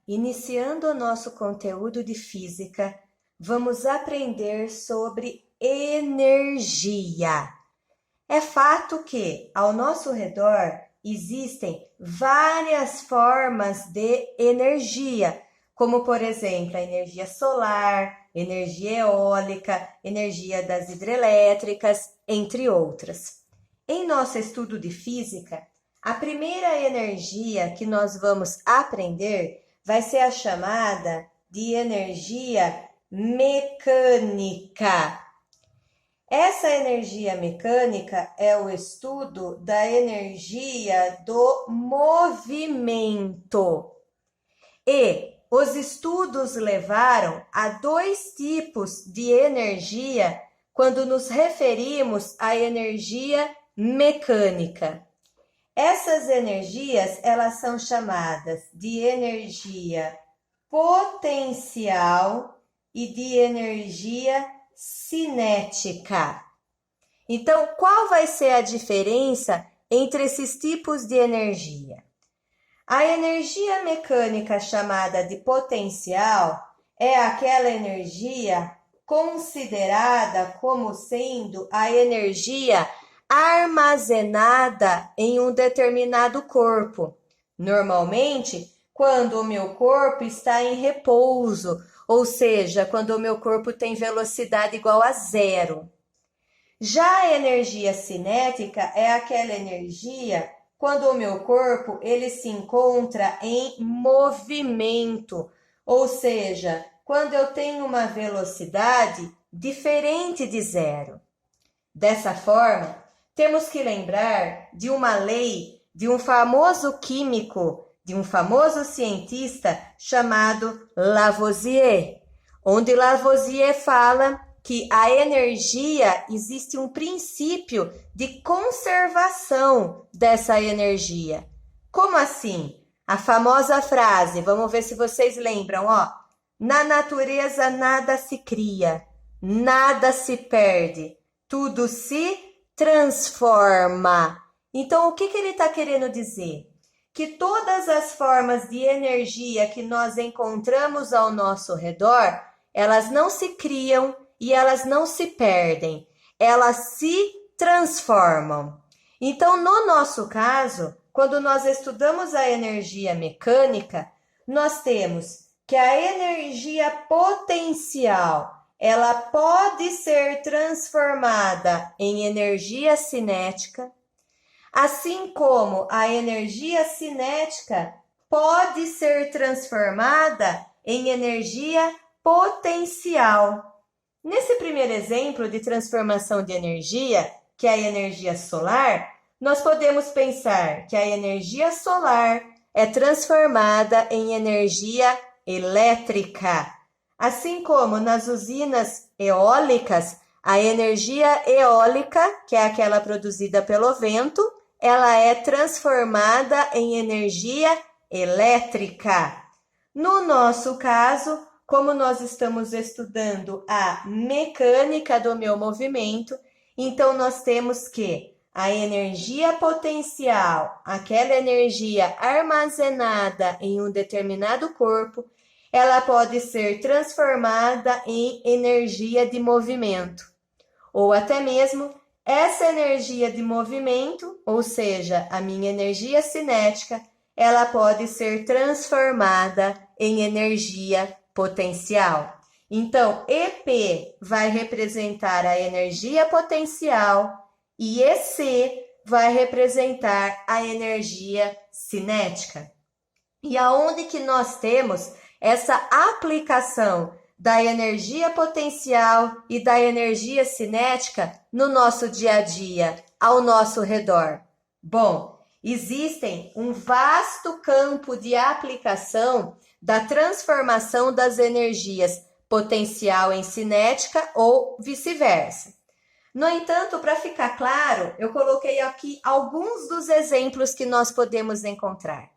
Iniciando o nosso conteúdo de física, vamos aprender sobre energia. É fato que, ao nosso redor, existem várias formas de energia, como, por exemplo, a energia solar, energia eólica, energia das hidrelétricas, entre outras. Em nosso estudo de física, a primeira energia que nós vamos aprender vai ser a chamada de energia mecânica. Essa energia mecânica é o estudo da energia do movimento. E os estudos levaram a dois tipos de energia quando nos referimos à energia mecânica. Essas energias, elas são chamadas de energia potencial e de energia cinética. Então, qual vai ser a diferença entre esses tipos de energia? A energia mecânica chamada de potencial é aquela energia considerada como sendo a energia armazenada em um determinado corpo. Normalmente, quando o meu corpo está em repouso, ou seja, quando o meu corpo tem velocidade igual a zero. Já a energia cinética é aquela energia quando o meu corpo ele se encontra em movimento, ou seja, quando eu tenho uma velocidade diferente de zero. Dessa forma, temos que lembrar de uma lei de um famoso químico, de um famoso cientista chamado Lavoisier, onde Lavoisier fala que a energia existe um princípio de conservação dessa energia. Como assim? A famosa frase, vamos ver se vocês lembram, ó. Na natureza nada se cria, nada se perde, tudo se transforma. Então, o que ele está querendo dizer? Que todas as formas de energia que nós encontramos ao nosso redor, elas não se criam e elas não se perdem, elas se transformam. Então, no nosso caso, quando nós estudamos a energia mecânica, nós temos que a energia potencial ela pode ser transformada em energia cinética, assim como a energia cinética pode ser transformada em energia potencial. Nesse primeiro exemplo de transformação de energia, que é a energia solar, nós podemos pensar que a energia solar é transformada em energia elétrica. Assim como nas usinas eólicas, a energia eólica, que é aquela produzida pelo vento, ela é transformada em energia elétrica. No nosso caso, como nós estamos estudando a mecânica do meu movimento, então nós temos que a energia potencial, aquela energia armazenada em um determinado corpo, ela pode ser transformada em energia de movimento. Ou até mesmo essa energia de movimento, ou seja, a minha energia cinética, ela pode ser transformada em energia potencial. Então, EP vai representar a energia potencial e EC vai representar a energia cinética. E aonde que nós temos essa aplicação da energia potencial e da energia cinética no nosso dia a dia, ao nosso redor? Bom, existem um vasto campo de aplicação da transformação das energias potencial em cinética ou vice-versa. No entanto, para ficar claro, eu coloquei aqui alguns dos exemplos que nós podemos encontrar.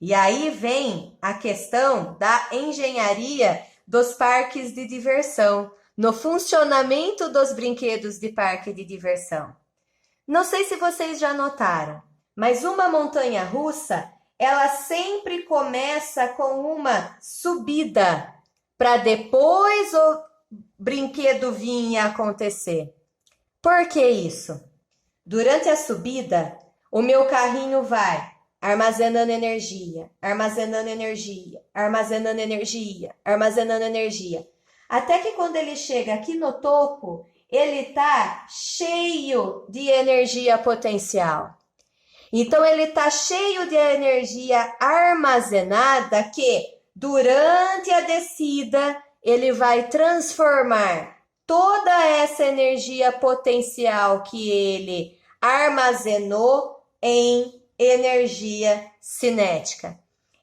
E aí vem a questão da engenharia dos parques de diversão, no funcionamento dos brinquedos de parque de diversão. Não sei se vocês já notaram, mas uma montanha-russa, ela sempre começa com uma subida, para depois o brinquedo vir e acontecer. Por que isso? Durante a subida, o meu carrinho vai armazenando energia, armazenando energia, armazenando energia, armazenando energia. Até que quando ele chega aqui no topo, ele está cheio de energia potencial. Então, ele está cheio de energia armazenada que, durante a descida, ele vai transformar toda essa energia potencial que ele armazenou em energia cinética.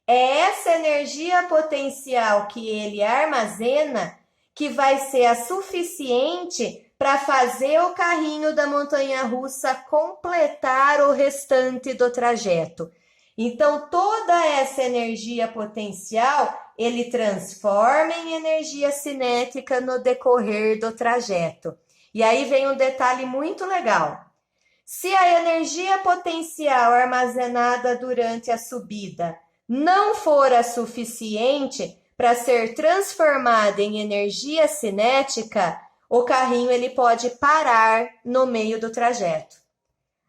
É essa energia potencial que ele armazena que vai ser a suficiente para fazer o carrinho da montanha-russa completar o restante do trajeto. Então, toda essa energia potencial, ele transforma em energia cinética no decorrer do trajeto. E aí vem um detalhe muito legal. Se a energia potencial armazenada durante a subida não for a suficiente para ser transformada em energia cinética, o carrinho ele pode parar no meio do trajeto.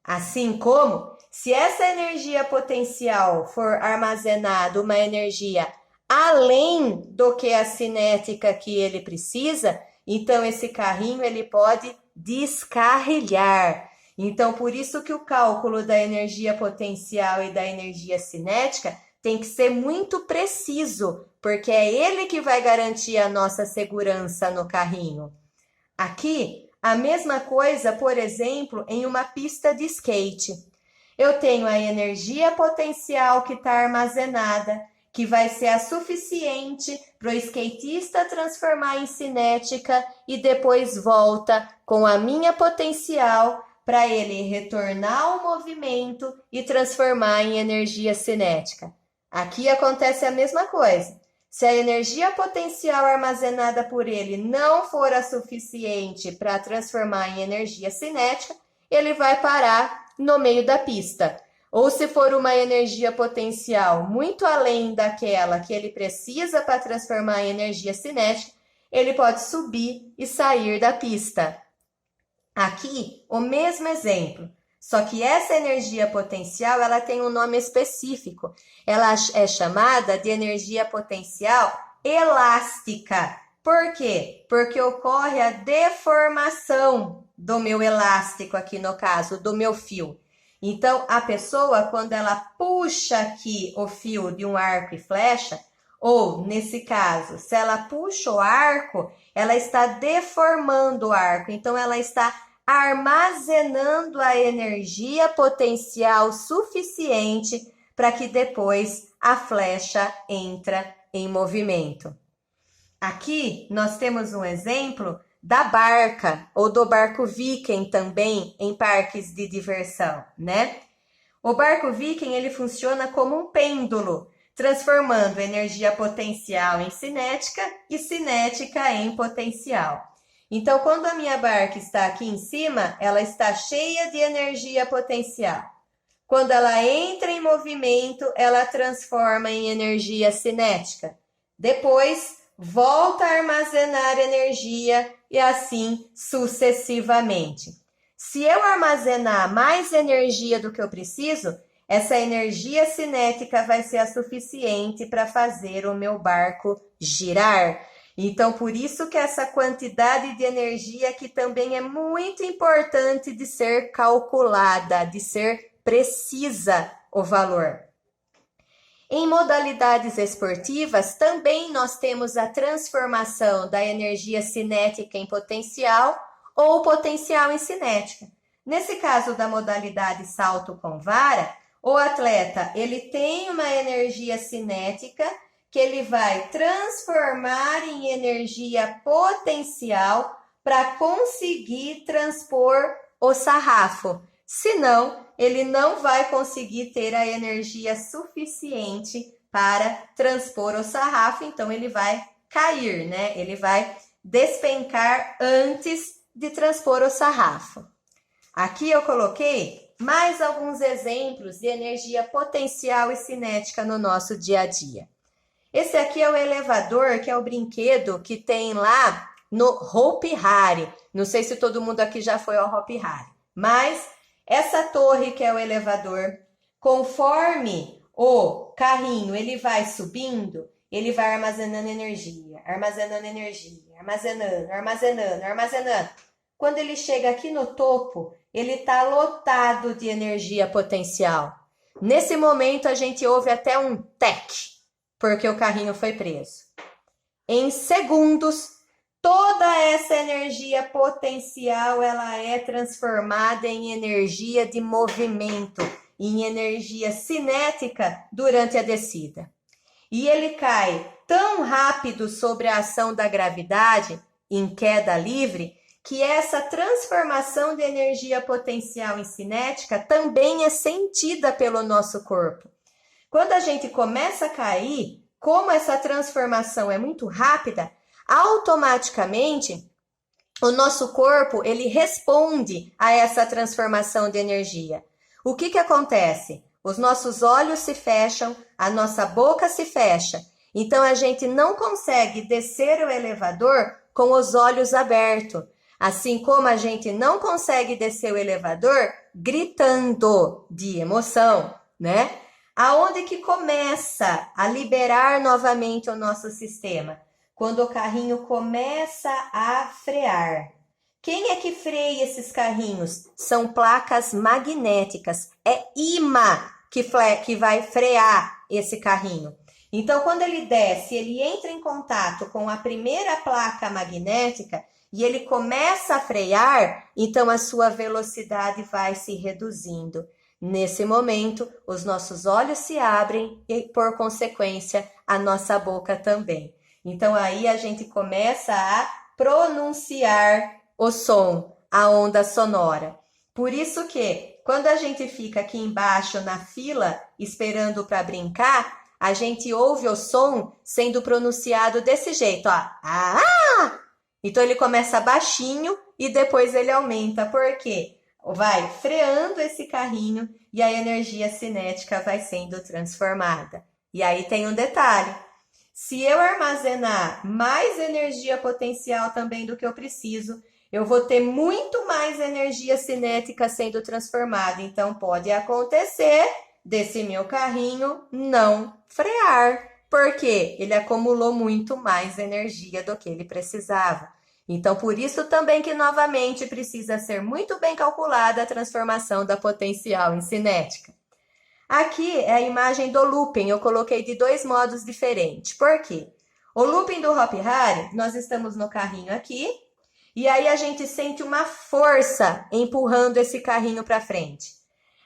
Assim como, se essa energia potencial for armazenada uma energia além do que a cinética que ele precisa, então esse carrinho ele pode descarrilhar. Então, por isso que o cálculo da energia potencial e da energia cinética tem que ser muito preciso, porque é ele que vai garantir a nossa segurança no carrinho. Aqui, a mesma coisa, por exemplo, em uma pista de skate. Eu tenho a energia potencial que está armazenada, que vai ser a suficiente para o skatista transformar em cinética e depois volta com a minha potencial para ele retornar ao movimento e transformar em energia cinética. Aqui acontece a mesma coisa. Se a energia potencial armazenada por ele não for a suficiente para transformar em energia cinética, ele vai parar no meio da pista. Ou se for uma energia potencial muito além daquela que ele precisa para transformar em energia cinética, ele pode subir e sair da pista. Aqui, o mesmo exemplo, só que essa energia potencial ela tem um nome específico. Ela é chamada de energia potencial elástica. Por quê? Porque ocorre a deformação do meu elástico aqui no caso, do meu fio. Então, a pessoa, quando ela puxa aqui o fio de um arco e flecha, ou, nesse caso, se ela puxa o arco, ela está deformando o arco. Então, ela está armazenando a energia potencial suficiente para que depois a flecha entre em movimento. Aqui, nós temos um exemplo da barca, ou do barco Viking também, em parques de diversão, né? O barco Viking, ele funciona como um pêndulo, transformando energia potencial em cinética e cinética em potencial. Então, quando a minha barca está aqui em cima, ela está cheia de energia potencial. Quando ela entra em movimento, ela transforma em energia cinética. Depois, volta a armazenar energia e assim sucessivamente. Se eu armazenar mais energia do que eu preciso, essa energia cinética vai ser a suficiente para fazer o meu barco girar. Então, por isso que essa quantidade de energia aqui também é muito importante de ser calculada, de ser precisa o valor. Em modalidades esportivas, também nós temos a transformação da energia cinética em potencial ou potencial em cinética. Nesse caso da modalidade salto com vara, o atleta ele tem uma energia cinética que ele vai transformar em energia potencial para conseguir transpor o sarrafo. Senão, ele não vai conseguir ter a energia suficiente para transpor o sarrafo, então ele vai cair, né? Ele vai despencar antes de transpor o sarrafo. Aqui eu coloquei mais alguns exemplos de energia potencial e cinética no nosso dia a dia. Esse aqui é o elevador, que é o brinquedo que tem lá no Hopi Hari. Não sei se todo mundo aqui já foi ao Hopi Hari, mas essa torre que é o elevador, conforme o carrinho ele vai subindo, ele vai armazenando energia, armazenando. Quando ele chega aqui no topo, ele está lotado de energia potencial. Nesse momento, a gente ouve até um tec, porque o carrinho foi preso. Em segundos, toda essa energia potencial ela é transformada em energia de movimento, em energia cinética durante a descida. E ele cai tão rápido sobre a ação da gravidade, em queda livre, que essa transformação de energia potencial em cinética também é sentida pelo nosso corpo. Quando a gente começa a cair, como essa transformação é muito rápida, automaticamente o nosso corpo ele responde a essa transformação de energia. O que acontece? Os nossos olhos se fecham, a nossa boca se fecha. Então a gente não consegue descer o elevador com os olhos abertos. Assim como a gente não consegue descer o elevador gritando de emoção, né? Aonde que começa a liberar novamente o nosso sistema? Quando o carrinho começa a frear. Quem é que freia esses carrinhos? São placas magnéticas. É imã que vai frear esse carrinho. Então, quando ele desce, ele entra em contato com a primeira placa magnética e ele começa a frear, então a sua velocidade vai se reduzindo. Nesse momento, os nossos olhos se abrem e, por consequência, a nossa boca também. Então, aí a gente começa a pronunciar o som, a onda sonora. Por isso que, quando a gente fica aqui embaixo na fila, esperando para brincar, a gente ouve o som sendo pronunciado desse jeito, ó. Ah! Então, ele começa baixinho e depois ele aumenta. Por quê? Vai freando esse carrinho e a energia cinética vai sendo transformada. E aí tem um detalhe. Se eu armazenar mais energia potencial também do que eu preciso, eu vou ter muito mais energia cinética sendo transformada. Então, pode acontecer desse meu carrinho não frear, porque ele acumulou muito mais energia do que ele precisava. Então, por isso também que, novamente, precisa ser muito bem calculada a transformação da potencial em cinética. Aqui é a imagem do looping, eu coloquei de dois modos diferentes. Por quê? O looping do Hopi Hari, nós estamos no carrinho aqui, e aí a gente sente uma força empurrando esse carrinho para frente.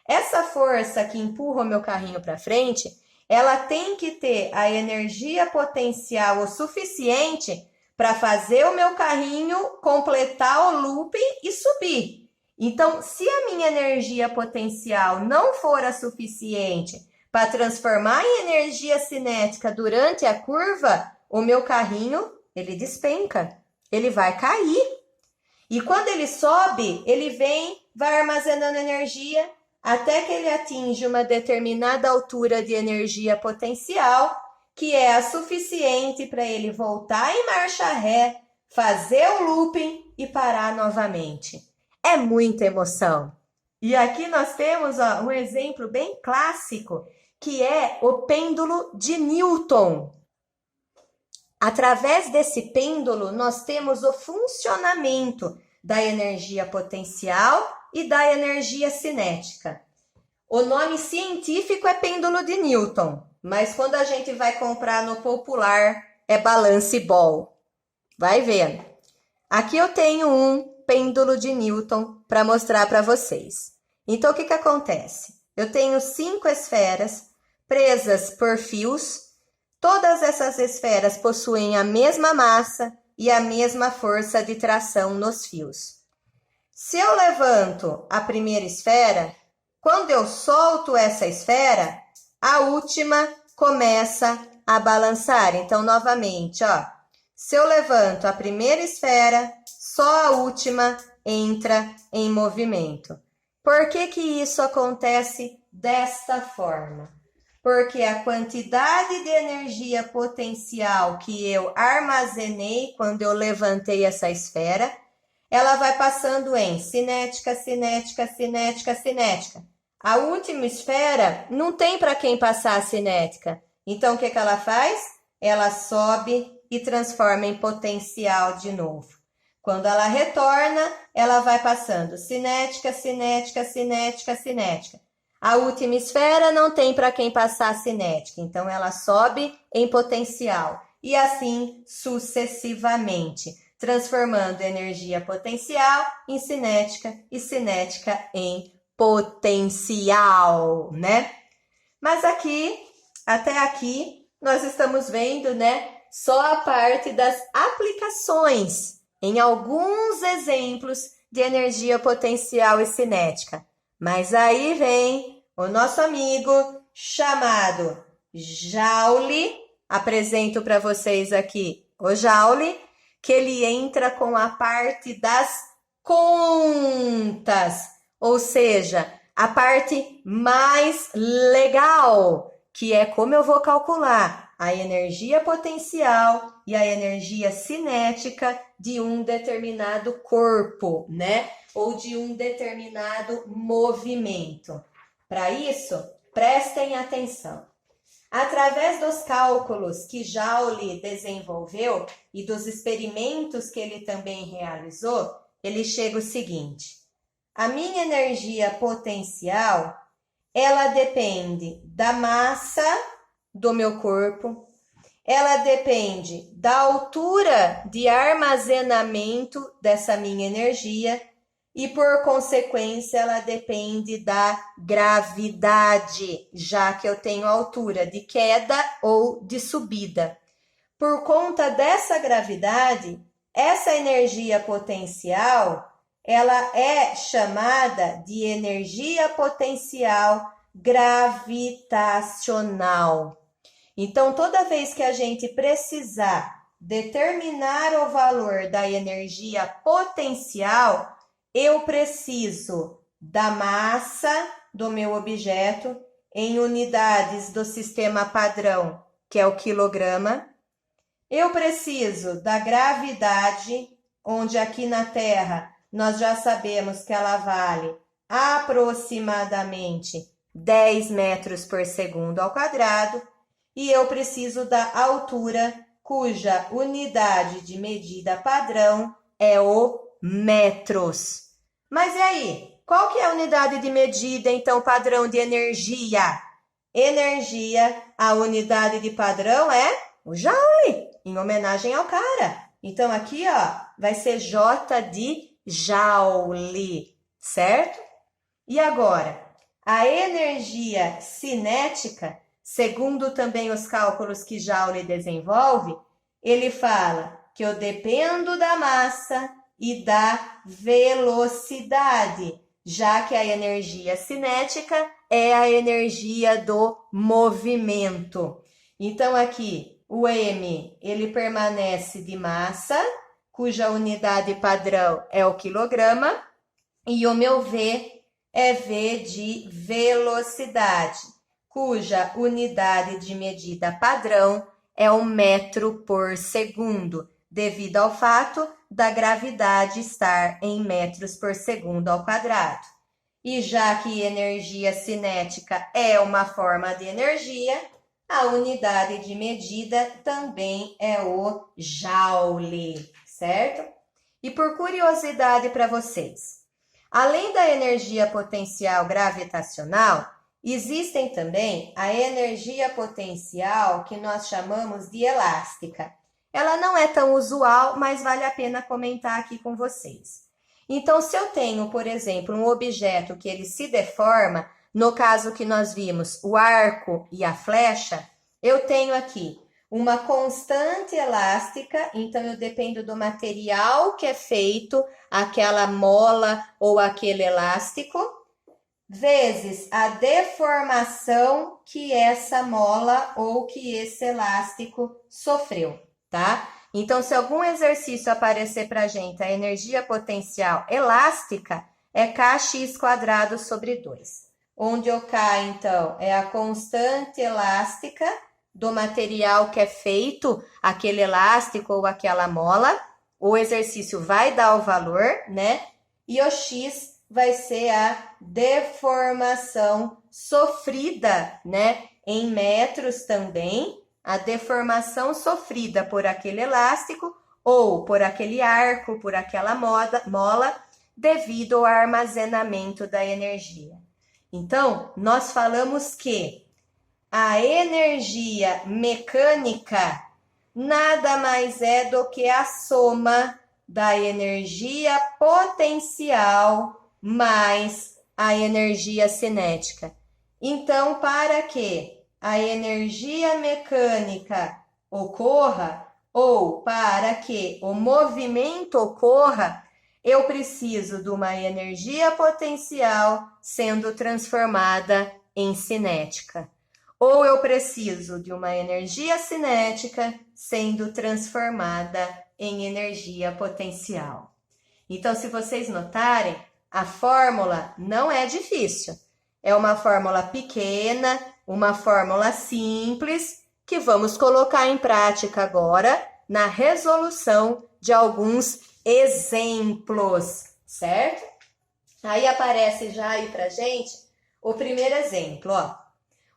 Essa força que empurra o meu carrinho para frente, ela tem que ter a energia potencial o suficiente para fazer o meu carrinho completar o looping e subir. Então, se a minha energia potencial não for a suficiente para transformar em energia cinética durante a curva, o meu carrinho, ele despenca, ele vai cair. E quando ele sobe, ele vai armazenando energia até que ele atinge uma determinada altura de energia potencial, que é a suficiente para ele voltar em marcha ré, fazer o looping e parar novamente. É muita emoção. E aqui nós temos um exemplo bem clássico, que é o pêndulo de Newton. Através desse pêndulo, nós temos o funcionamento da energia potencial e da energia cinética. O nome científico é pêndulo de Newton, mas quando a gente vai comprar no popular, é balance ball. Vai vendo. Aqui eu tenho um pêndulo de Newton para mostrar para vocês. Então, o que acontece? Eu tenho 5 esferas presas por fios. Todas essas esferas possuem a mesma massa e a mesma força de tração nos fios. Se eu levanto a primeira esfera, quando eu solto essa esfera, a última começa a balançar. Então, novamente, ó, se eu levanto a primeira esfera, só a última entra em movimento. Por que que isso acontece desta forma? Porque a quantidade de energia potencial que eu armazenei quando eu levantei essa esfera, ela vai passando em cinética, cinética, cinética, cinética. A última esfera não tem para quem passar a cinética. Então, o que que ela faz? Ela sobe e transforma em potencial de novo. Quando ela retorna, ela vai passando cinética, cinética, cinética, cinética. A última esfera não tem para quem passar a cinética, então ela sobe em potencial. E assim sucessivamente, transformando energia potencial em cinética e cinética em potencial, né? Mas aqui, até aqui, nós estamos vendo, né, só a parte das aplicações em alguns exemplos de energia potencial e cinética. Mas aí vem o nosso amigo chamado Joule. Apresento para vocês aqui o Joule, que ele entra com a parte das contas, ou seja, a parte mais legal, que é como eu vou calcular a energia potencial e a energia cinética de um determinado corpo, né? Ou de um determinado movimento. Para isso, prestem atenção. Através dos cálculos que Joule desenvolveu e dos experimentos que ele também realizou, ele chega ao seguinte: a minha energia potencial, ela depende da massa do meu corpo, ela depende da altura de armazenamento dessa minha energia e, por consequência, ela depende da gravidade, já que eu tenho altura de queda ou de subida. Por conta dessa gravidade, essa energia potencial, ela é chamada de energia potencial gravitacional. Então, toda vez que a gente precisar determinar o valor da energia potencial, eu preciso da massa do meu objeto em unidades do sistema padrão, que é o quilograma. Eu preciso da gravidade, onde aqui na Terra nós já sabemos que ela vale aproximadamente 10 metros por segundo ao quadrado. E eu preciso da altura, cuja unidade de medida padrão é o metros. Mas e aí? Qual que é a unidade de medida, então, padrão de energia? Energia, a unidade de padrão é o Joule, em homenagem ao cara. Então, aqui, ó, vai ser J de Joule, certo? E agora, a energia cinética, segundo também os cálculos que Joule desenvolve, ele fala que eu dependo da massa e da velocidade, já que a energia cinética é a energia do movimento. Então, aqui, o M, ele permanece de massa, cuja unidade padrão é o quilograma, e o meu V é V de velocidade, cuja unidade de medida padrão é o metro por segundo, devido ao fato da gravidade estar em metros por segundo ao quadrado. E já que energia cinética é uma forma de energia, a unidade de medida também é o Joule, certo? E por curiosidade para vocês, além da energia potencial gravitacional, existem também a energia potencial que nós chamamos de elástica. Ela não é tão usual, mas vale a pena comentar aqui com vocês. Então, se eu tenho, por exemplo, um objeto que ele se deforma, no caso que nós vimos, o arco e a flecha, eu tenho aqui uma constante elástica, então eu dependo do material que é feito, aquela mola ou aquele elástico, vezes a deformação que essa mola ou que esse elástico sofreu, tá? Então, se algum exercício aparecer para a gente a energia potencial elástica, é kx² sobre 2. Onde o K, então, é a constante elástica do material que é feito, aquele elástico ou aquela mola. O exercício vai dar o valor, né? E o X vai ser a deformação sofrida, né? Em metros também, a deformação sofrida por aquele elástico ou por aquele arco, por aquela mola, devido ao armazenamento da energia. Então, nós falamos que a energia mecânica nada mais é do que a soma da energia potencial mais a energia cinética. Então, para que a energia mecânica ocorra, ou para que o movimento ocorra, eu preciso de uma energia potencial sendo transformada em cinética. Ou eu preciso de uma energia cinética sendo transformada em energia potencial. Então, se vocês notarem, a fórmula não é difícil. É uma fórmula pequena, uma fórmula simples, que vamos colocar em prática agora na resolução de alguns exemplos, certo? Aí aparece já aí pra gente o primeiro exemplo, ó.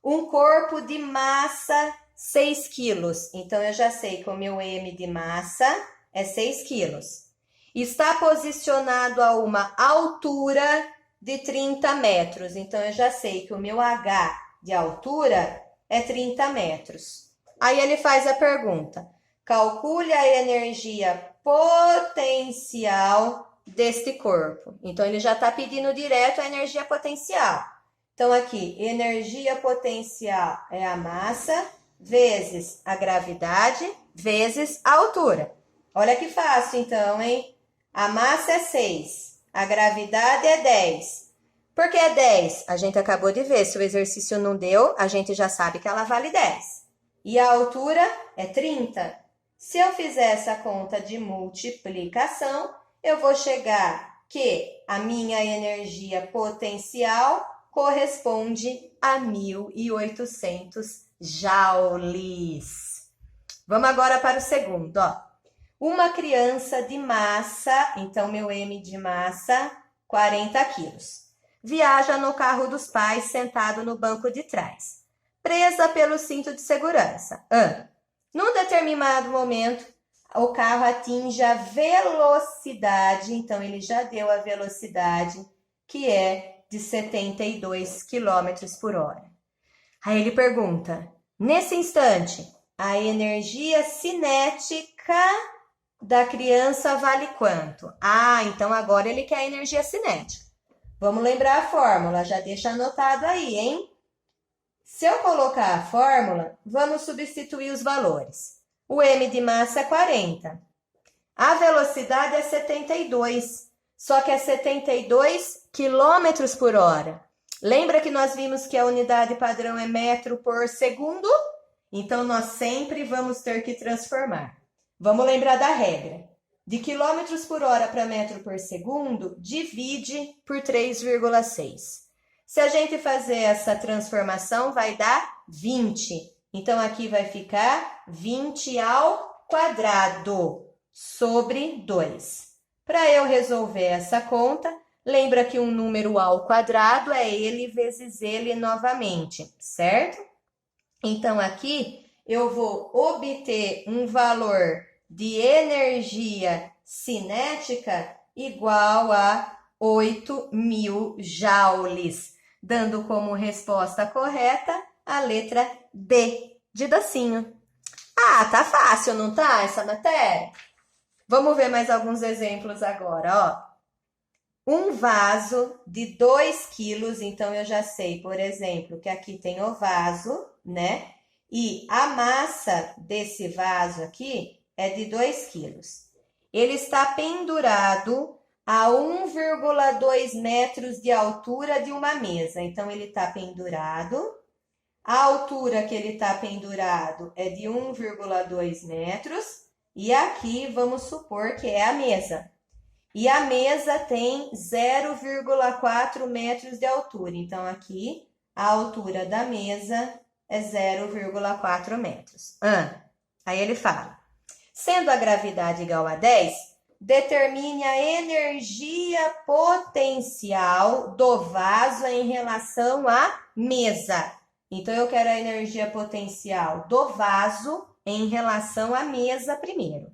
Um corpo de massa 6 quilos. Então, eu já sei que o meu M de massa é 6 quilos. Está posicionado a uma altura de 30 metros. Então, eu já sei que o meu H de altura é 30 metros. Aí ele faz a pergunta: calcule a energia potencial deste corpo. Então, ele já está pedindo direto a energia potencial. Então, aqui, energia potencial é a massa vezes a gravidade vezes a altura. Olha que fácil, então, hein? A massa é 6, a gravidade é 10. Por que é 10? A gente acabou de ver, se o exercício não deu, a gente já sabe que ela vale 10. E a altura é 30. Se eu fizer essa conta de multiplicação, eu vou chegar que a minha energia potencial corresponde a 1.800 joules. Vamos agora para o segundo, ó. Uma criança de massa, então meu M de massa, 40 quilos. Viaja no carro dos pais sentado no banco de trás, presa pelo cinto de segurança. Num determinado momento, o carro atinge a velocidade, então ele já deu a velocidade, que é de 72 km por hora. Aí ele pergunta, nesse instante, a energia cinética da criança vale quanto? Então agora ele quer a energia cinética. Vamos lembrar a fórmula, já deixa anotado aí, hein? Se eu colocar a fórmula, vamos substituir os valores. O M de massa é 40. A velocidade é 72, só que é 72 km por hora. Lembra que nós vimos que a unidade padrão é metro por segundo? Então, nós sempre vamos ter que transformar. Vamos lembrar da regra. De quilômetros por hora para metro por segundo, divide por 3,6. Se a gente fazer essa transformação, vai dar 20. Então, aqui vai ficar 20 ao quadrado sobre 2. Para eu resolver essa conta, lembra que um número ao quadrado é ele vezes ele novamente, certo? Então, aqui eu vou obter um valor de energia cinética igual a 8.000 joules, dando como resposta correta a letra D, de docinho. Tá fácil, não tá, essa matéria? Vamos ver mais alguns exemplos agora, ó. Um vaso de 2 quilos, então eu já sei, por exemplo, que aqui tem o vaso, né? E a massa desse vaso aqui é de 2 quilos. Ele está pendurado a 1,2 metros de altura de uma mesa. Então, ele está pendurado. A altura que ele está pendurado é de 1,2 metros. E aqui, vamos supor que é a mesa. E a mesa tem 0,4 metros de altura. Então, aqui, a altura da mesa é 0,4 metros. Aí ele fala, sendo a gravidade igual a 10, determine a energia potencial do vaso em relação à mesa. Então, eu quero a energia potencial do vaso em relação à mesa primeiro.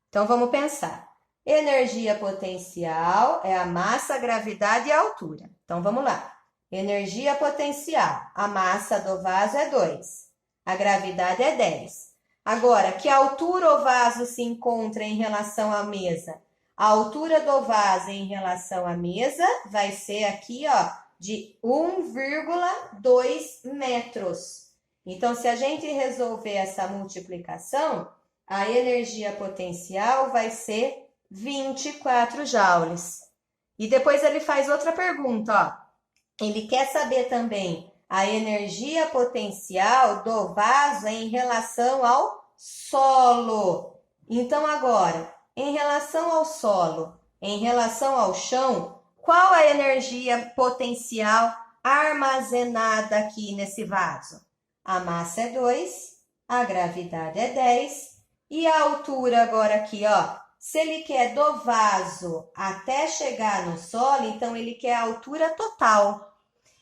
Então, vamos pensar. Energia potencial é a massa, a gravidade e a altura. Então, vamos lá. Energia potencial. A massa do vaso é 2. A gravidade é 10. Agora, que altura o vaso se encontra em relação à mesa? A altura do vaso em relação à mesa vai ser aqui, ó, de 1,2 metros. Então, se a gente resolver essa multiplicação, a energia potencial vai ser 24 joules. E depois ele faz outra pergunta, ó. Ele quer saber também a energia potencial do vaso em relação ao solo. Então, agora, em relação ao solo, em relação ao chão, qual a energia potencial armazenada aqui nesse vaso? A massa é 2, a gravidade é 10 e a altura agora aqui, ó. Se ele quer do vaso até chegar no solo, então ele quer a altura total.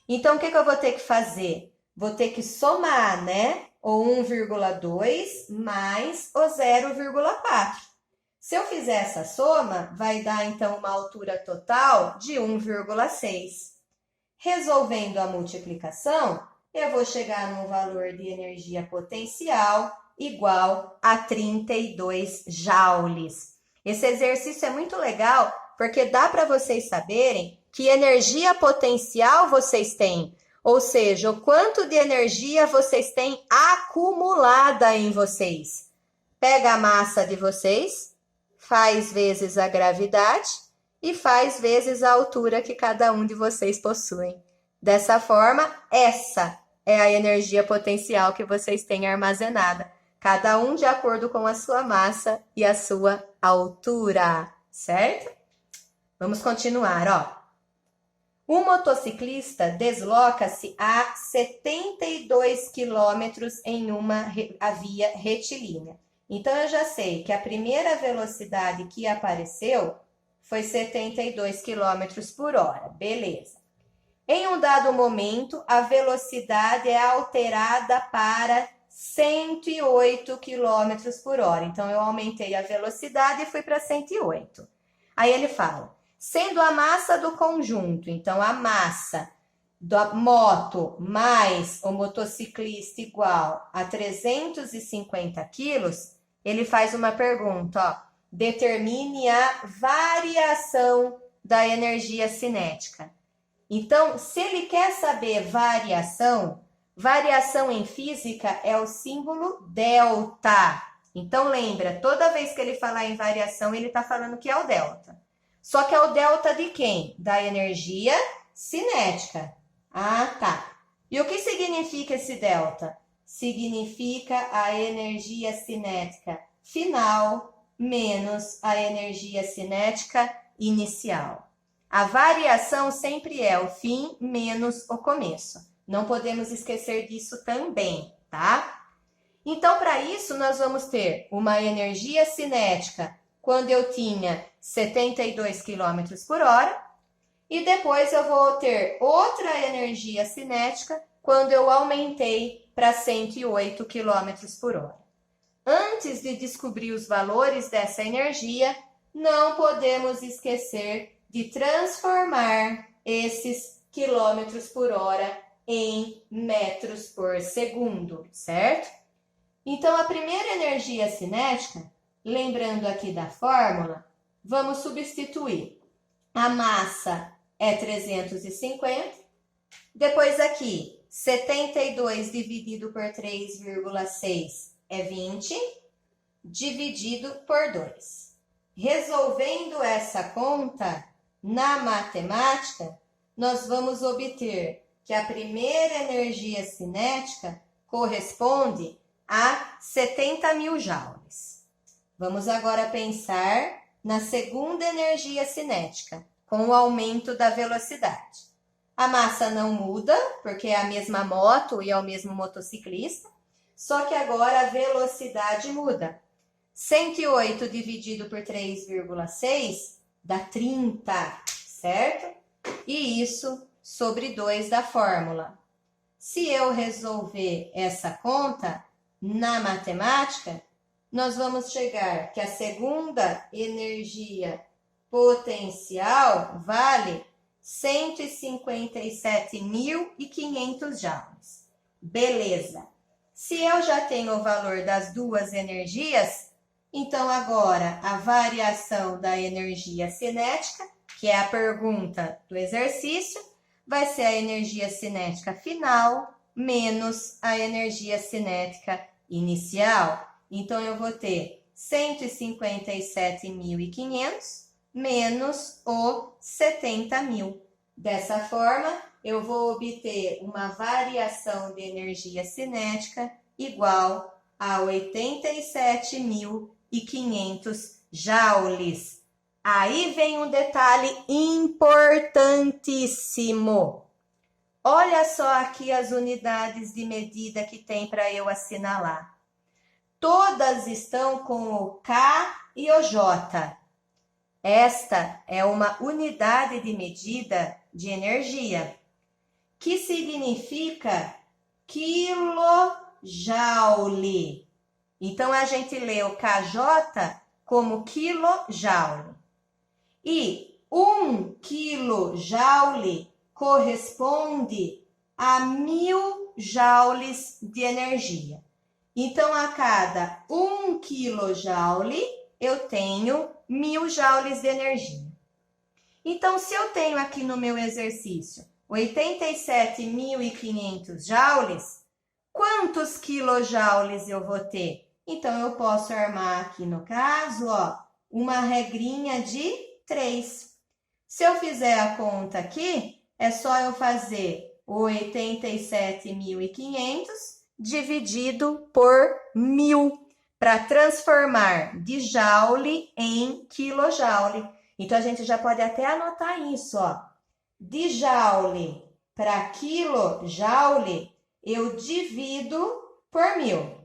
Então, o que eu vou ter que fazer? Vou ter que somar, né? O 1,2 mais o 0,4. Se eu fizer essa soma, vai dar, então, uma altura total de 1,6. Resolvendo a multiplicação, eu vou chegar num valor de energia potencial igual a 32 joules. Esse exercício é muito legal, porque dá para vocês saberem que energia potencial vocês têm, ou seja, o quanto de energia vocês têm acumulada em vocês. Pega a massa de vocês, faz vezes a gravidade e faz vezes a altura que cada um de vocês possuem. Dessa forma, essa é a energia potencial que vocês têm armazenada, cada um de acordo com a sua massa e a sua altura, certo? Vamos continuar, ó. O motociclista desloca-se a 72 quilômetros em uma via retilínea. Então, eu já sei que a primeira velocidade que apareceu foi 72 quilômetros por hora. Beleza. Em um dado momento, a velocidade é alterada para 108 quilômetros por hora. Então, eu aumentei a velocidade e fui para 108. Aí ele fala, sendo a massa do conjunto, então a massa da moto mais o motociclista igual a 350 quilos, ele faz uma pergunta, ó, determine a variação da energia cinética. Então, se ele quer saber variação em física é o símbolo delta. Então, lembra, toda vez que ele falar em variação, ele está falando que é o delta. Só que é o delta de quem? Da energia cinética. Ah, tá. E o que significa esse delta? Significa a energia cinética final menos a energia cinética inicial. A variação sempre é o fim menos o começo. Não podemos esquecer disso também, tá? Então, para isso, nós vamos ter uma energia cinética quando eu tinha 72 km por hora, e depois eu vou ter outra energia cinética quando eu aumentei para 108 km por hora. Antes de descobrir os valores dessa energia, não podemos esquecer de transformar esses quilômetros por hora em metros por segundo, certo? Então, a primeira energia cinética, lembrando aqui da fórmula, vamos substituir. A massa é 350, depois aqui, 72 dividido por 3,6 é 20, dividido por 2. Resolvendo essa conta, na matemática, nós vamos obter que a primeira energia cinética corresponde a 70.000 joules. Vamos agora pensar na segunda energia cinética, com o aumento da velocidade. A massa não muda, porque é a mesma moto e é o mesmo motociclista, só que agora a velocidade muda. 108 dividido por 3,6 dá 30, certo? E isso sobre 2 da fórmula. Se eu resolver essa conta na matemática, nós vamos chegar que a segunda energia potencial vale 157.500 joules. Beleza. Se eu já tenho o valor das duas energias, então agora a variação da energia cinética, que é a pergunta do exercício, vai ser a energia cinética final menos a energia cinética inicial. Então, eu vou ter 157.500 menos o 70.000. Dessa forma, eu vou obter uma variação de energia cinética igual a 87.500 joules. Aí vem um detalhe importantíssimo. Olha só aqui as unidades de medida que tem para eu assinalar. Todas estão com o K e o J. Esta é uma unidade de medida de energia, que significa quilojoule. Então, a gente lê o KJ como quilojoule. E 1 quilojoule corresponde a 1.000 joules de energia. Então, a cada 1 kJ, eu tenho 1.000 joules de energia. Então, se eu tenho aqui no meu exercício 87.500 joules, quantos quilojoules eu vou ter? Então, eu posso armar aqui no caso, uma regrinha de 3. Se eu fizer a conta aqui, é só eu fazer 87.500 dividido por 1.000 para transformar de joule em quilojoule. Então, a gente já pode até anotar isso, De joule para quilojoule, eu divido por 1.000.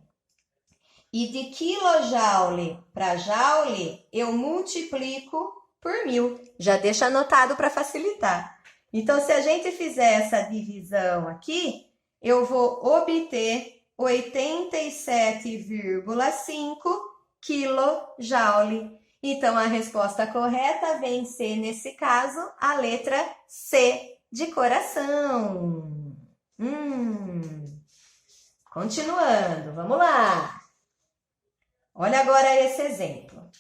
E de quilojoule para joule, eu multiplico por 1.000. Já deixa anotado para facilitar. Então, se a gente fizer essa divisão aqui, eu vou obter 87,5 kJ. Então, a resposta correta vem ser, nesse caso, a letra C de coração. Continuando, vamos lá. Olha agora esse exemplo.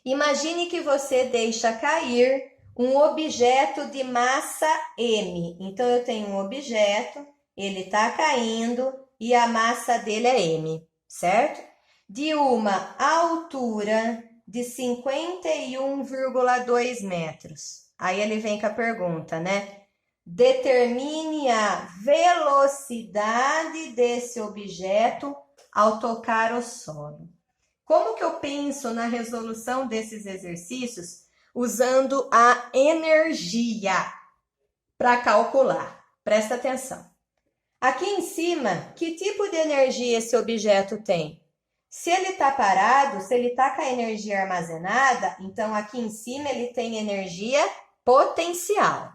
Imagine que você deixa cair um objeto de massa M. Então, eu tenho um objeto, ele está caindo e a massa dele é M, certo? De uma altura de 51,2 metros. Aí ele vem com a pergunta, né? Determine a velocidade desse objeto ao tocar o solo. Como que eu penso na resolução desses exercícios usando a energia para calcular? Presta atenção. Aqui em cima, que tipo de energia esse objeto tem? Se ele está parado, se ele está com a energia armazenada, então aqui em cima ele tem energia potencial.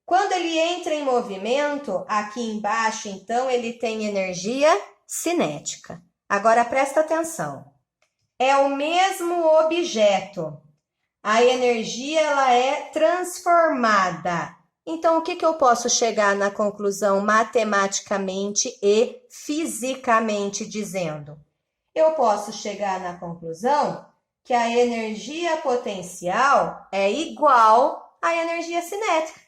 Quando ele entra em movimento, aqui embaixo, então, ele tem energia cinética. Agora, presta atenção. É o mesmo objeto. A energia ela é transformada. Então, o que eu posso chegar na conclusão matematicamente e fisicamente dizendo? Eu posso chegar na conclusão que a energia potencial é igual à energia cinética.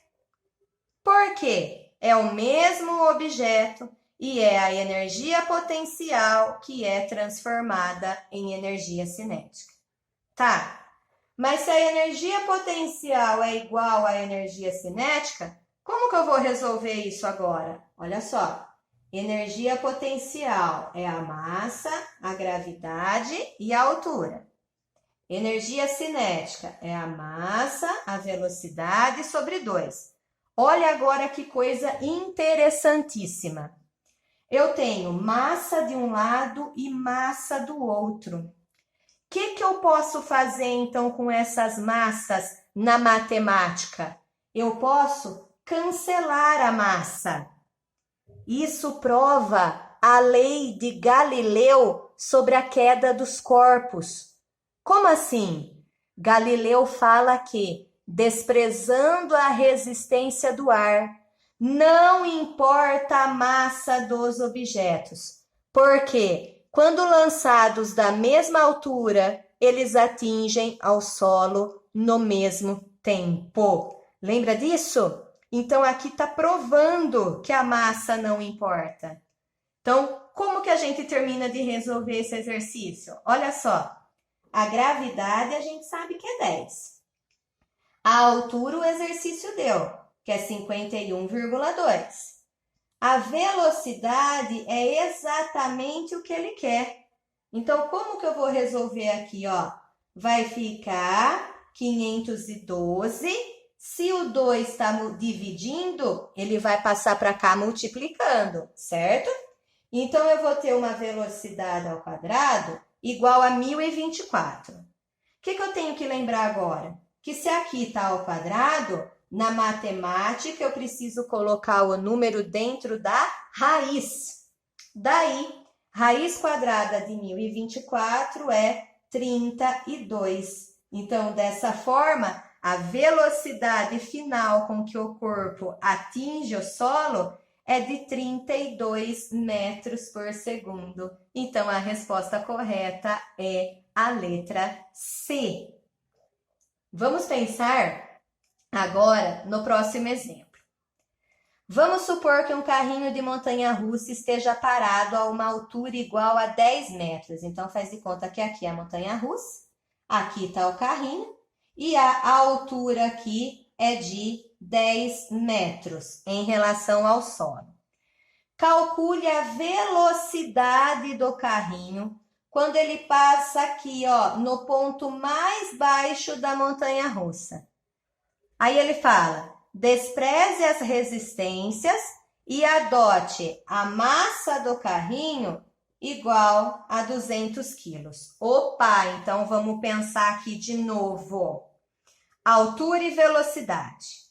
Por quê? É o mesmo objeto e é a energia potencial que é transformada em energia cinética. Tá? Mas se a energia potencial é igual à energia cinética, como que eu vou resolver isso agora? Olha só, energia potencial é a massa, a gravidade e a altura. Energia cinética é a massa, a velocidade sobre 2. Olha agora que coisa interessantíssima. Eu tenho massa de um lado e massa do outro. O que eu posso fazer, então, com essas massas na matemática? Eu posso cancelar a massa. Isso prova a lei de Galileu sobre a queda dos corpos. Como assim? Galileu fala que, desprezando a resistência do ar, não importa a massa dos objetos, porque, quando lançados da mesma altura, eles atingem ao solo no mesmo tempo. Lembra disso? Então, aqui está provando que a massa não importa. Então, como que a gente termina de resolver esse exercício? Olha só, a gravidade a gente sabe que é 10. A altura o exercício deu, que é 51,2. A velocidade é exatamente o que ele quer. Então, como que eu vou resolver aqui? Ó? Vai ficar 512. Se o 2 está dividindo, ele vai passar para cá multiplicando, certo? Então, eu vou ter uma velocidade ao quadrado igual a 1024. O que eu tenho que lembrar agora? Que se aqui está ao quadrado, na matemática eu preciso colocar o número dentro da raiz. Daí, raiz quadrada de 1024 é 32. Então, dessa forma, a velocidade final com que o corpo atinge o solo é de 32 metros por segundo. Então, a resposta correta é a letra C. Vamos pensar agora no próximo exemplo. Vamos supor que um carrinho de montanha-russa esteja parado a uma altura igual a 10 metros. Então, faz de conta que aqui é a montanha-russa, aqui está o carrinho, e a altura aqui é de 10 metros em relação ao solo. Calcule a velocidade do carrinho quando ele passa aqui, ó, no ponto mais baixo da montanha-russa. Aí ele fala, despreze as resistências e adote a massa do carrinho igual a 200 quilos. Opa, então vamos pensar aqui de novo. Altura e velocidade.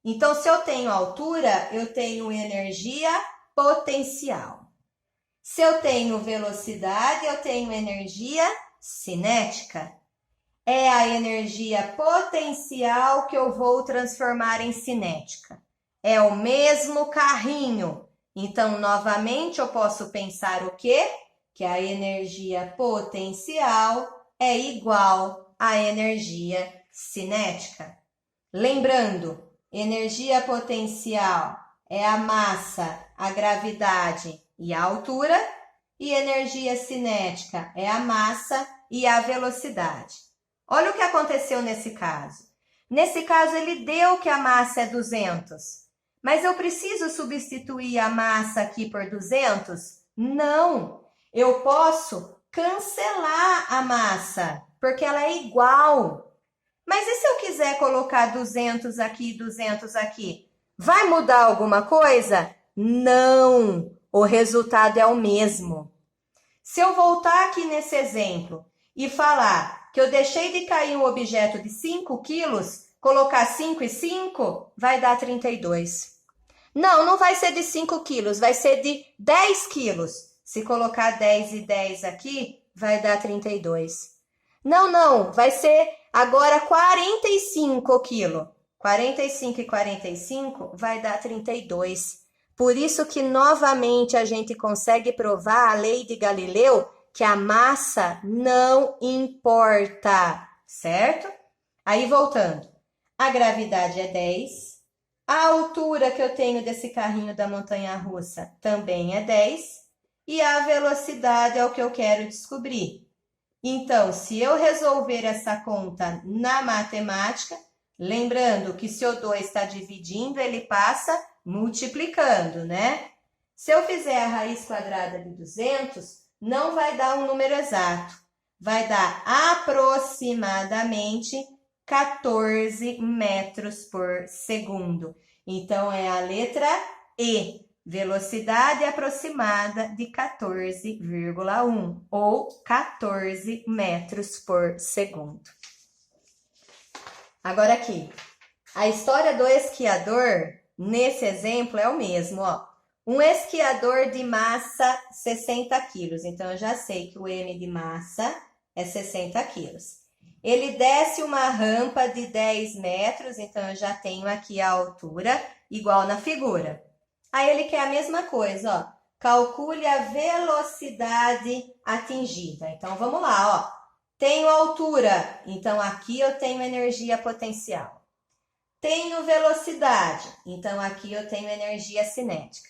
Então, se eu tenho altura, eu tenho energia potencial. Se eu tenho velocidade, eu tenho energia cinética. É a energia potencial que eu vou transformar em cinética. É o mesmo carrinho. Então, novamente, eu posso pensar o quê? Que a energia potencial é igual à energia cinética. Lembrando, energia potencial é a massa, a gravidade e a altura, e energia cinética é a massa e a velocidade. Olha o que aconteceu nesse caso. Nesse caso, ele deu que a massa é 200. Mas eu preciso substituir a massa aqui por 200? Não! Eu posso cancelar a massa, porque ela é igual. Mas e se eu quiser colocar 200 aqui e 200 aqui? Vai mudar alguma coisa? Não! O resultado é o mesmo. Se eu voltar aqui nesse exemplo e falar que eu deixei de cair um objeto de 5 quilos, colocar 5 e 5, vai dar 32. Não, não vai ser de 5 quilos, vai ser de 10 quilos. Se colocar 10 e 10 aqui, vai dar 32. Não, vai ser agora 45 quilos. 45 e 45 vai dar 32. Por isso que, novamente, a gente consegue provar a lei de Galileu que a massa não importa, certo? Aí, voltando. A gravidade é 10. A altura que eu tenho desse carrinho da montanha-russa também é 10. E a velocidade é o que eu quero descobrir. Então, se eu resolver essa conta na matemática, lembrando que se o 2 está dividindo, ele passa multiplicando, né? Se eu fizer a raiz quadrada de 200, não vai dar um número exato. vai dar aproximadamente 14 metros por segundo. Então, é a letra E, velocidade aproximada de 14,1 ou 14 metros por segundo. Agora aqui, a história do esquiador, nesse exemplo, é o mesmo, ó. Um esquiador de massa 60 quilos, então eu já sei que o M de massa é 60 quilos. Ele desce uma rampa de 10 metros, então eu já tenho aqui a altura, igual na figura. Aí ele quer a mesma coisa, ó. Calcule a velocidade atingida. Então vamos lá, ó. Tenho altura, então aqui eu tenho energia potencial. Tenho velocidade, então aqui eu tenho energia cinética.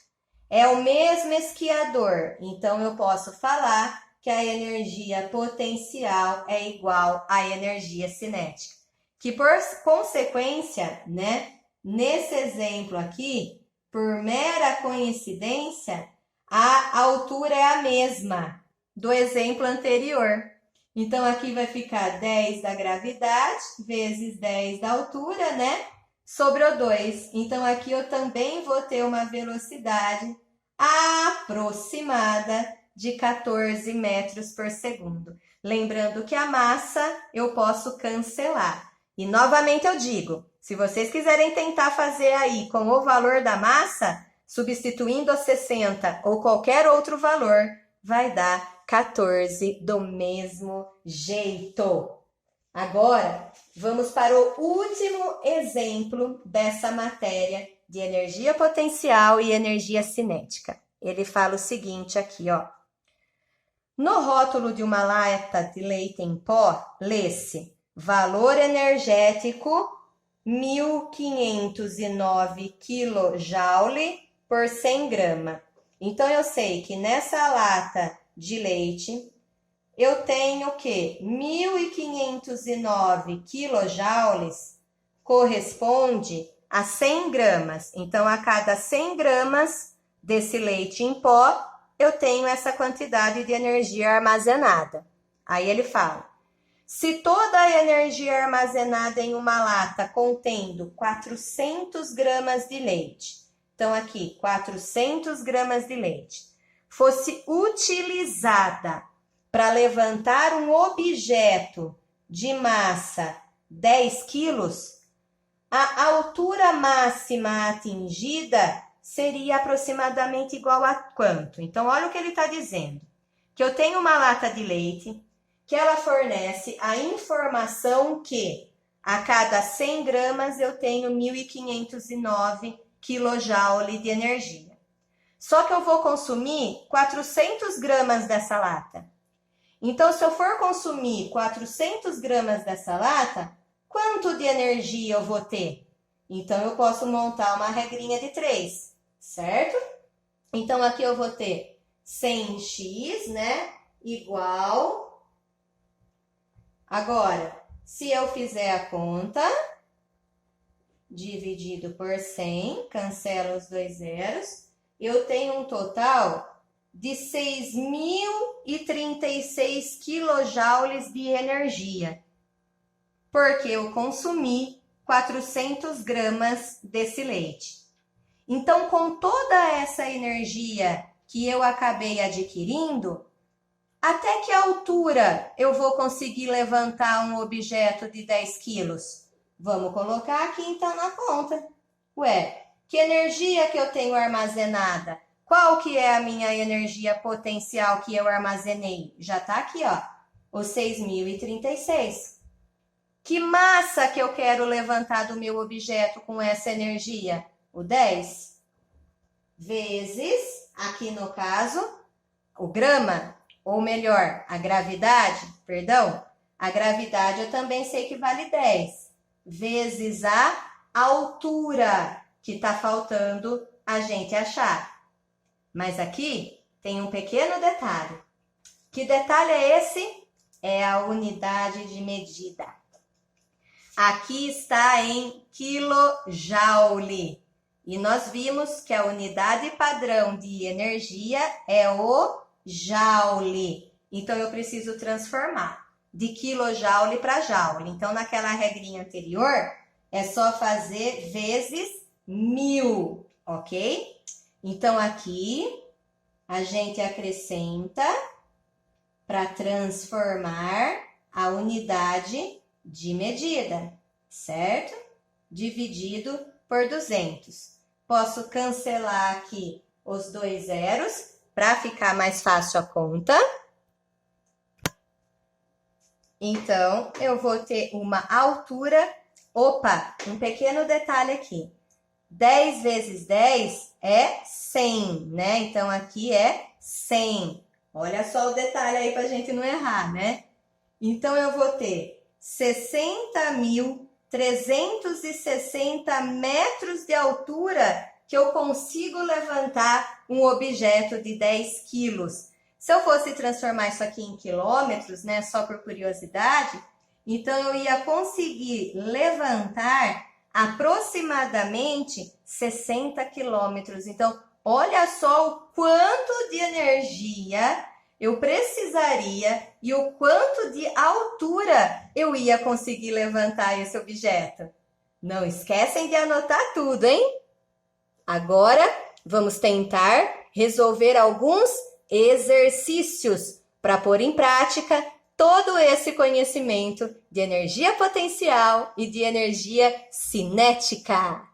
É o mesmo esquiador, então eu posso falar que a energia potencial é igual à energia cinética. Que por consequência, né, nesse exemplo aqui, por mera coincidência, a altura é a mesma do exemplo anterior. Então, aqui vai ficar 10 da gravidade vezes 10 da altura, né? Sobrou 2. Então, aqui eu também vou ter uma velocidade aproximada de 14 metros por segundo. Lembrando que a massa eu posso cancelar. E, novamente, eu digo, se vocês quiserem tentar fazer aí com o valor da massa, substituindo a 60 ou qualquer outro valor, vai dar 14 do mesmo jeito. Agora, vamos para o último exemplo dessa matéria de energia potencial e energia cinética. Ele fala o seguinte aqui, ó. No rótulo de uma lata de leite em pó, lê-se valor energético 1.509 kJ por 100 gramas. Então, eu sei que nessa lata de leite, eu tenho o quê? 1.509 kJ corresponde a 100 gramas. Então, a cada 100 gramas desse leite em pó, eu tenho essa quantidade de energia armazenada. Aí ele fala, se toda a energia armazenada em uma lata contendo 400 gramas de leite, então aqui, 400 gramas de leite, fosse utilizada para levantar um objeto de massa 10 quilos, a altura máxima atingida seria aproximadamente igual a quanto? Então, olha o que ele está dizendo. Que eu tenho uma lata de leite, que ela fornece a informação que a cada 100 gramas eu tenho 1.509 kJ de energia. Só que eu vou consumir 400 gramas dessa lata. Então, se eu for consumir 400 gramas dessa lata, quanto de energia eu vou ter? Então, eu posso montar uma regrinha de 3, certo? Então, aqui eu vou ter 100x, né? Igual. Agora, se eu fizer a conta, dividido por 100, cancela os dois zeros, eu tenho um total de 6.036 kJ de energia, porque eu consumi 400 gramas desse leite. Então, com toda essa energia que eu acabei adquirindo, até que altura eu vou conseguir levantar um objeto de 10 quilos? Vamos colocar aqui então na conta. Ué, que energia que eu tenho armazenada? Qual que é a minha energia potencial que eu armazenei? Já tá aqui, ó, os 6.036. Que massa que eu quero levantar do meu objeto com essa energia? O 10 vezes, aqui no caso, o grama, ou melhor, a gravidade, perdão, a gravidade eu também sei que vale 10, vezes a altura que tá faltando a gente achar. Mas aqui tem um pequeno detalhe. Que detalhe é esse? É a unidade de medida. Aqui está em quilojoule. E nós vimos que a unidade padrão de energia é o joule. Então, eu preciso transformar de quilojoule para joule. Então, naquela regrinha anterior, é só fazer vezes 1000, ok? Então, aqui, a gente acrescenta para transformar a unidade de medida, certo? Dividido por 200. Posso cancelar aqui os 2 zeros para ficar mais fácil a conta. Então, eu vou ter uma altura... Opa, um pequeno detalhe aqui. 10 vezes 10 é 100, né? Então, aqui é 100. Olha só o detalhe aí para a gente não errar, né? Então, eu vou ter 60.360 metros de altura que eu consigo levantar um objeto de 10 quilos. Se eu fosse transformar isso aqui em quilômetros, né, só por curiosidade, então eu ia conseguir levantar aproximadamente 60 quilômetros. Então, olha só o quanto de energia eu precisaria e o quanto de altura eu ia conseguir levantar esse objeto. Não esquecem de anotar tudo, hein? Agora, vamos tentar resolver alguns exercícios para pôr em prática todo esse conhecimento de energia potencial e de energia cinética.